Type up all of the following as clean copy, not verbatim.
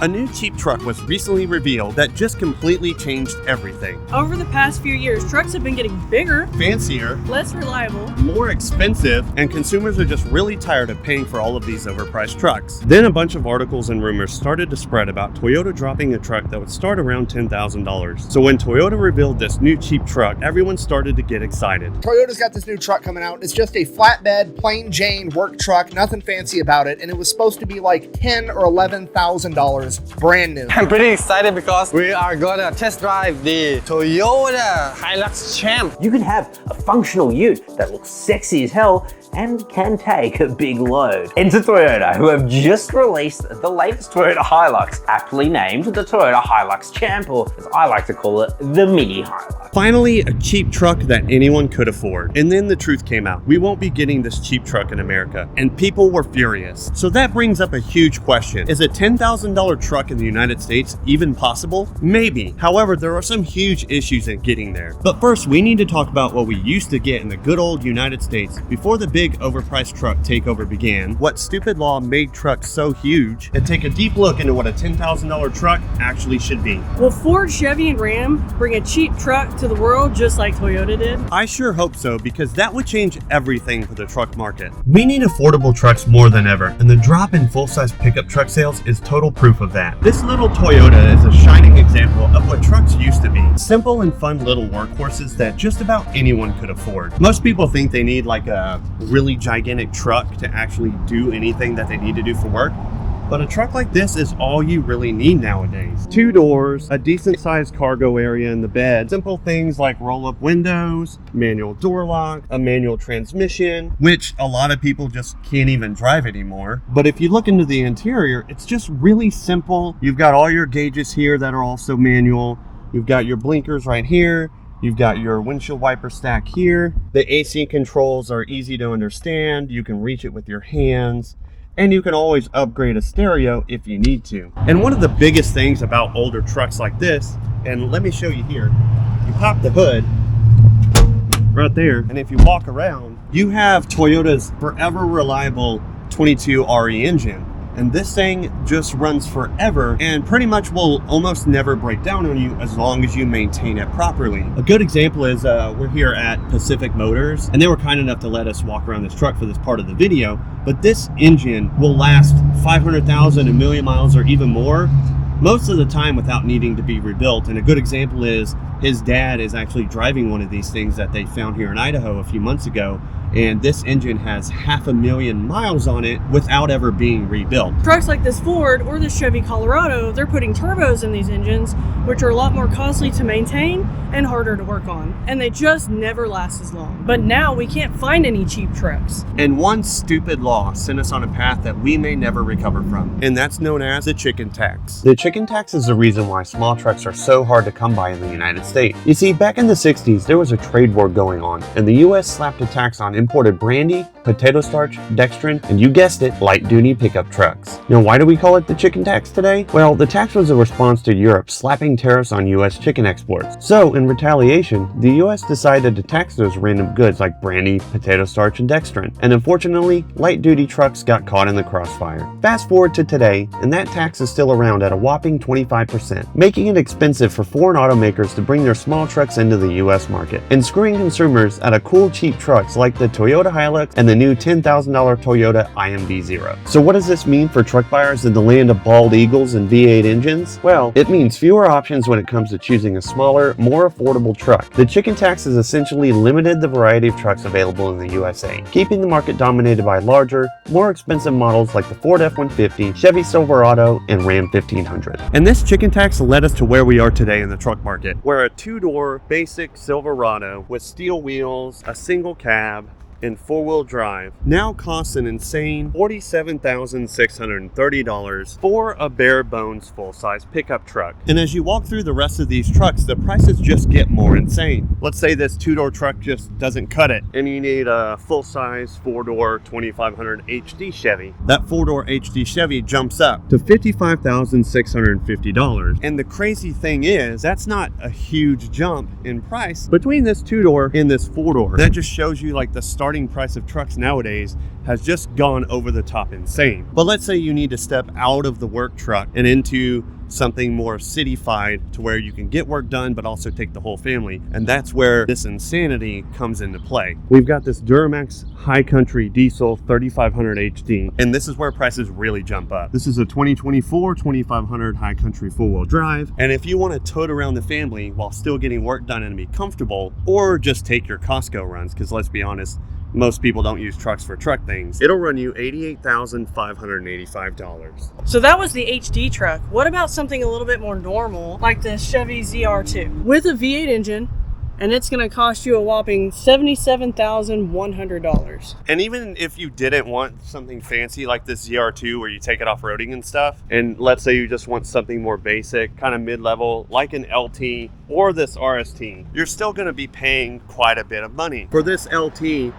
A new cheap truck was recently revealed that just completely changed everything. Over the past few years, trucks have been getting bigger, fancier, less reliable, more expensive, and consumers are just really tired of paying for all of these overpriced trucks. Then a bunch of articles and rumors started to spread about Toyota dropping a truck that would start around $10,000. So when Toyota revealed this new cheap truck, everyone started to get excited. Toyota's got this new truck coming out. It's just a flatbed, plain Jane work truck, nothing fancy about it, and it was supposed to be like $10,000 or $11,000 brand new. I'm pretty excited because we are gonna test drive the Toyota Hilux Champ. You can have a functional ute that looks sexy as hell and can take a big load. Enter Toyota, who have just released the latest Toyota Hilux, aptly named the Toyota Hilux Champ, or as I like to call it, the Mini Hilux. Finally, a cheap truck that anyone could afford. And then the truth came out. We won't be getting this cheap truck in America. And people were furious. So that brings up a huge question. Is a $10,000 truck in the United States even possible? Maybe. However, there are some huge issues in getting there. But first, we need to talk about what we used to get in the good old United States before the big overpriced truck takeover began, what stupid law made trucks so huge, and take a deep look into what a $10,000 truck actually should be. Will Ford, Chevy, and Ram bring a cheap truck to the world just like Toyota did? I sure hope so, because that would change everything for the truck market. We need affordable trucks more than ever, and the drop in full-size pickup truck sales is total proof of that. This little Toyota is a shining example of what trucks used to be. Simple and fun little workhorses that just about anyone could afford. Most people think they need like a really gigantic truck to actually do anything that they need to do for work. But a truck like this is all you really need nowadays. 2 doors, a decent sized cargo area in the bed, simple things like roll up windows, manual door lock, a manual transmission, which a lot of people just can't even drive anymore. But if you look into the interior, it's just really simple. You've got all your gauges here that are also manual. You've got your blinkers right here. You've got your windshield wiper stack here. The AC controls are easy to understand. You can reach it with your hands. And you can always upgrade a stereo if you need to. And one of the biggest things about older trucks like this, and let me show you here, you pop the hood right there, and if you walk around, you have Toyota's forever reliable 22 RE engine. And this thing just runs forever and pretty much will almost never break down on you as long as you maintain it properly. A good example is we're here at Pacific Motors, and they were kind enough to let us walk around this truck for this part of the video. But this engine will last 500,000, a million miles, or even more, most of the time without needing to be rebuilt. And a good example is his dad is actually driving one of these things that they found here in Idaho a few months ago. And this engine has 500,000 miles on it without ever being rebuilt. Trucks like this Ford or this Chevy Colorado, they're putting turbos in these engines, which are a lot more costly to maintain and harder to work on. And they just never last as long. But now we can't find any cheap trucks. And one stupid law sent us on a path that we may never recover from. And that's known as the chicken tax. The chicken tax is the reason why small trucks are so hard to come by in the United States. You see, back in the 60s, there was a trade war going on, and the US slapped a tax on imported brandy, potato starch, dextrin, and you guessed it, light-duty pickup trucks. Now, why do we call it the chicken tax today? Well, the tax was a response to Europe slapping tariffs on US chicken exports. So, in retaliation, the US decided to tax those random goods like brandy, potato starch, and dextrin. And unfortunately, light-duty trucks got caught in the crossfire. Fast forward to today, and that tax is still around at a whopping 25%, making it expensive for foreign automakers to bring their small trucks into the US market, and screwing consumers out of cool cheap trucks like the Toyota Hilux and the new $10,000 Toyota IMV0. So what does this mean for truck buyers in the land of bald eagles and V8 engines? Well, it means fewer options when it comes to choosing a smaller, more affordable truck. The chicken tax has essentially limited the variety of trucks available in the USA, keeping the market dominated by larger, more expensive models like the Ford F-150, Chevy Silverado, and Ram 1500. And this chicken tax led us to where we are today in the truck market, where a 2-door basic Silverado with steel wheels, a single cab, and 4-wheel drive now costs an insane $47,630 for a bare bones full-size pickup truck. And as you walk through the rest of these trucks, the prices just get more insane. Let's say this 2-door truck just doesn't cut it and you need a full-size 4-door 2500 HD Chevy. That 4-door HD Chevy jumps up to $55,650. And the crazy thing is, that's not a huge jump in price between this 2-door and this 4-door. That just shows you like the starting price of trucks nowadays has just gone over the top insane. But let's say you need to step out of the work truck and into something more city-fied to where you can get work done but also take the whole family, and that's where this insanity comes into play. We've got this Duramax High Country Diesel 3500 HD, and this is where prices really jump up. This is a 2024 2500 High Country four-wheel drive, and if you want to tote around the family while still getting work done and be comfortable, or just take your Costco runs, because let's be honest, most people don't use trucks for truck things, it'll run you $88,585. So that was the HD truck. What about something a little bit more normal, like the Chevy ZR2 with a V8 engine, and it's going to cost you a whopping $77,100. And even if you didn't want something fancy like this ZR2 where you take it off-roading and stuff, and let's say you just want something more basic, kind of mid-level, like an LT or this RST, you're still going to be paying quite a bit of money. For this LT,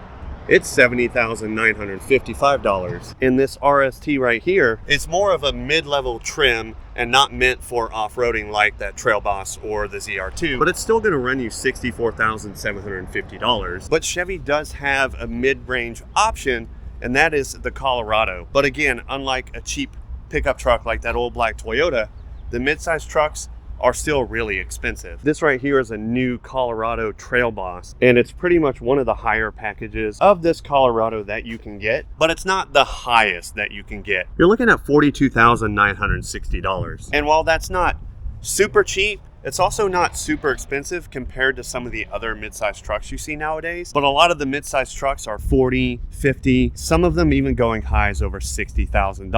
it's $70,955. And this RST right here, it's more of a mid-level trim and not meant for off-roading like that Trail Boss or the ZR2, but it's still going to run you $64,750. But Chevy does have a mid-range option, and that is the Colorado. But again, unlike a cheap pickup truck like that old black Toyota, the midsize trucks are still really expensive. This right here is a new Colorado Trail Boss, and it's pretty much one of the higher packages of this Colorado that you can get, but it's not the highest that you can get. You're looking at $42,960. And while that's not super cheap, it's also not super expensive compared to some of the other midsize trucks you see nowadays. But a lot of the midsize trucks are $40,000, $50,000, some of them even going highs over $60,000.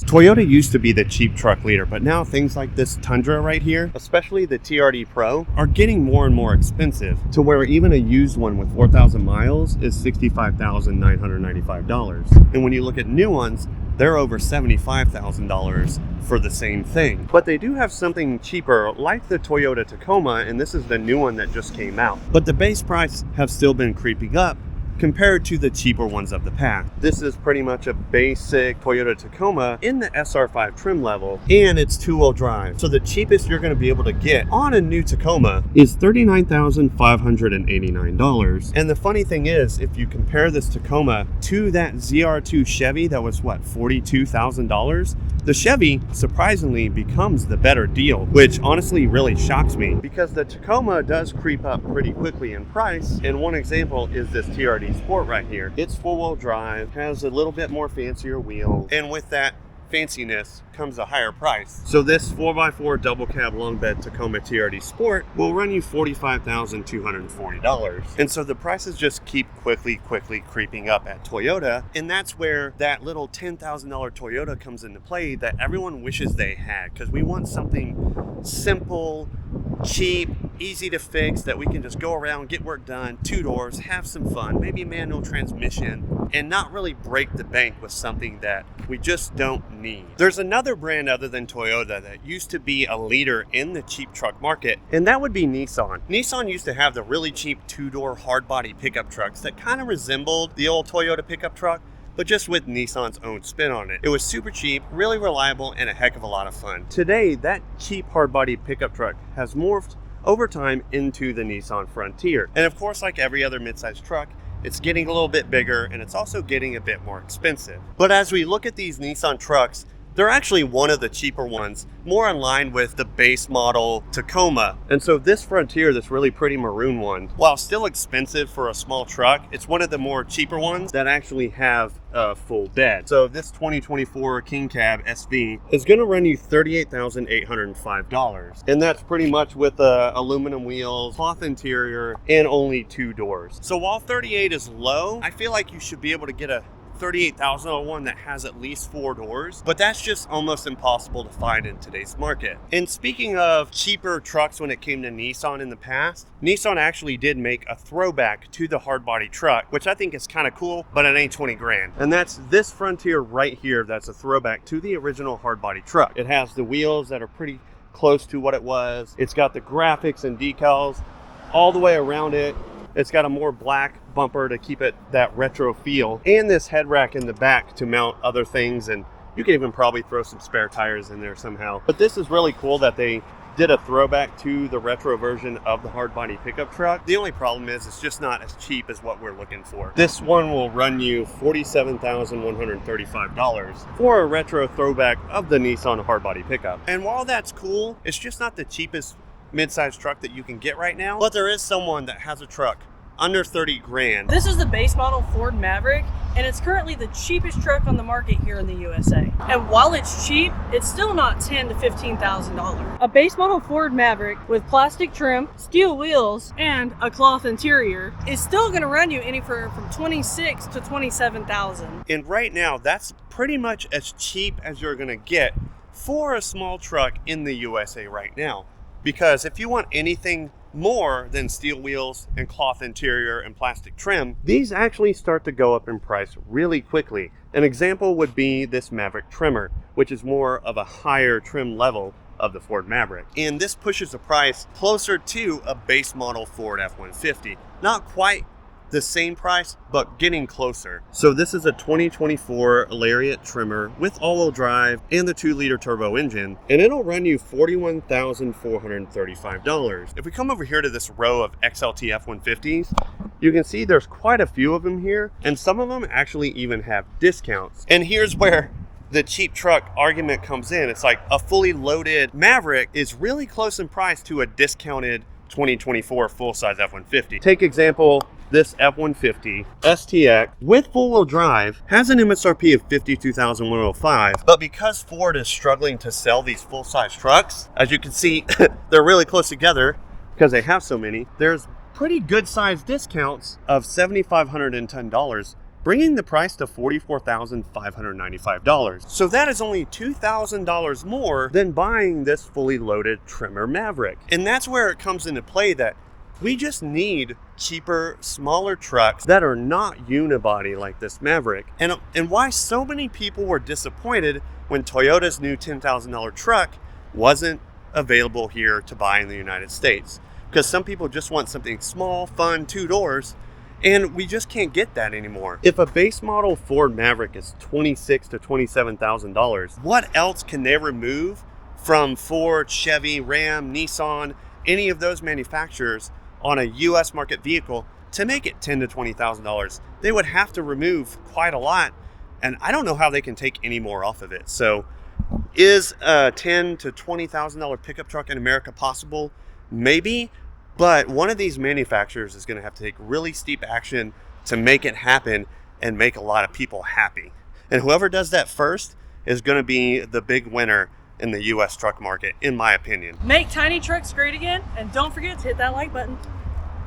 Toyota used to be the cheap truck leader, but now things like this Tundra right here, especially the TRD Pro, are getting more and more expensive to where even a used one with 4,000 miles is $65,995. And when you look at new ones, they're over $75,000 for the same thing. But they do have something cheaper like the Toyota Tacoma, and this is the new one that just came out. But the base price have still been creeping up compared to the cheaper ones of the past. This is pretty much a basic Toyota Tacoma in the SR5 trim level, and it's two-wheel drive. So the cheapest you're going to be able to get on a new Tacoma is $39,589. And the funny thing is, if you compare this Tacoma to that ZR2 Chevy that was what, $42,000, the Chevy surprisingly becomes the better deal, which honestly really shocks me because the Tacoma does creep up pretty quickly in price. And one example is this TRD Sport right here. It's four-wheel drive, has a little bit more fancier wheels, and with that fanciness comes a higher price. So this 4x4 double cab long bed Tacoma TRD Sport will run you $45,240. And so the prices just keep quickly creeping up at Toyota, and that's where that little $10,000 Toyota comes into play that everyone wishes they had, because we want something simple, cheap, easy to fix, that we can just go around, get work done, two doors, have some fun, maybe manual transmission, and not really break the bank with something that we just don't need. There's another brand other than Toyota that used to be a leader in the cheap truck market, and that would be Nissan. Nissan used to have the really cheap two-door hard-body pickup trucks that kind of resembled the old Toyota pickup truck, but just with Nissan's own spin on it. It was super cheap, really reliable, and a heck of a lot of fun. Today, that cheap hard-body pickup truck has morphed over time into the Nissan Frontier. And of course, like every other midsize truck, it's getting a little bit bigger, and it's also getting a bit more expensive. But as we look at these Nissan trucks, they're actually one of the cheaper ones, more in line with the base model Tacoma. And so this Frontier, this really pretty maroon one, while still expensive for a small truck, it's one of the more cheaper ones that actually have a full bed. So this 2024 King Cab SV is gonna run you $38,805. And that's pretty much with aluminum wheels, cloth interior, and only two doors. So while 38 is low, I feel like you should be able to get a $38,000 one that has at least four doors, but that's just almost impossible to find in today's market. And speaking of cheaper trucks when it came to Nissan in the past, Nissan actually did make a throwback to the hardbody truck, which I think is kind of cool, but it ain't 20 grand. And that's this Frontier right here. That's a throwback to the original hardbody truck. It has the wheels that are pretty close to what it was. It's got the graphics and decals all the way around it. It's got a more black bumper to keep it that retro feel, and this head rack in the back to mount other things, and you can even probably throw some spare tires in there somehow. But this is really cool that they did a throwback to the retro version of the hardbody pickup truck. The only problem is it's just not as cheap as what we're looking for. This one will run you $47,135 for a retro throwback of the Nissan Hardbody pickup. And while that's cool, it's just not the cheapest mid-size truck that you can get right now. But there is someone that has a truck under 30 grand. This is the base model Ford Maverick, and it's currently the cheapest truck on the market here in the USA. And while it's cheap, it's still not $10,000 to $15,000. A base model Ford Maverick with plastic trim, steel wheels, and a cloth interior is still gonna run you anywhere from $26,000 to $27,000. And right now, that's pretty much as cheap as you're gonna get for a small truck in the USA right now. Because if you want anything more than steel wheels and cloth interior and plastic trim, these actually start to go up in price really quickly. An example would be this Maverick Trimmer, which is more of a higher trim level of the Ford Maverick. And this pushes the price closer to a base model Ford F-150. Not quite the same price, but getting closer. So this is a 2024 Lariat Trimmer with all-wheel drive and the 2-liter turbo engine, and it'll run you $41,435. If we come over here to this row of XLT F-150s, you can see there's quite a few of them here, and some of them actually even have discounts. And here's where the cheap truck argument comes in. It's like a fully loaded Maverick is really close in price to a discounted 2024 full-size F-150. Take example, this F-150 STX with full-wheel drive has an MSRP of $52,105, but because Ford is struggling to sell these full-size trucks, as you can see, they're really close together because they have so many. There's pretty good-sized discounts of $7,510, bringing the price to $44,595. So that is only $2,000 more than buying this fully loaded Trimmer Maverick. And that's where it comes into play that we just need cheaper, smaller trucks that are not unibody like this Maverick. And why so many people were disappointed when Toyota's new $10,000 truck wasn't available here to buy in the United States. Because some people just want something small, fun, 2 doors, and we just can't get that anymore. If a base model Ford Maverick is $26,000 to $27,000, what else can they remove from Ford, Chevy, Ram, Nissan, any of those manufacturers on a US market vehicle to make it $10,000 to $20,000? They would have to remove quite a lot, and I don't know how they can take any more off of it. So is a $10,000 to $20,000 pickup truck in America possible? Maybe, but one of these manufacturers is going to have to take really steep action to make it happen and make a lot of people happy. And whoever does that first is going to be the big winner in the US truck market, in my opinion. Make tiny trucks great again, and don't forget to hit that like button.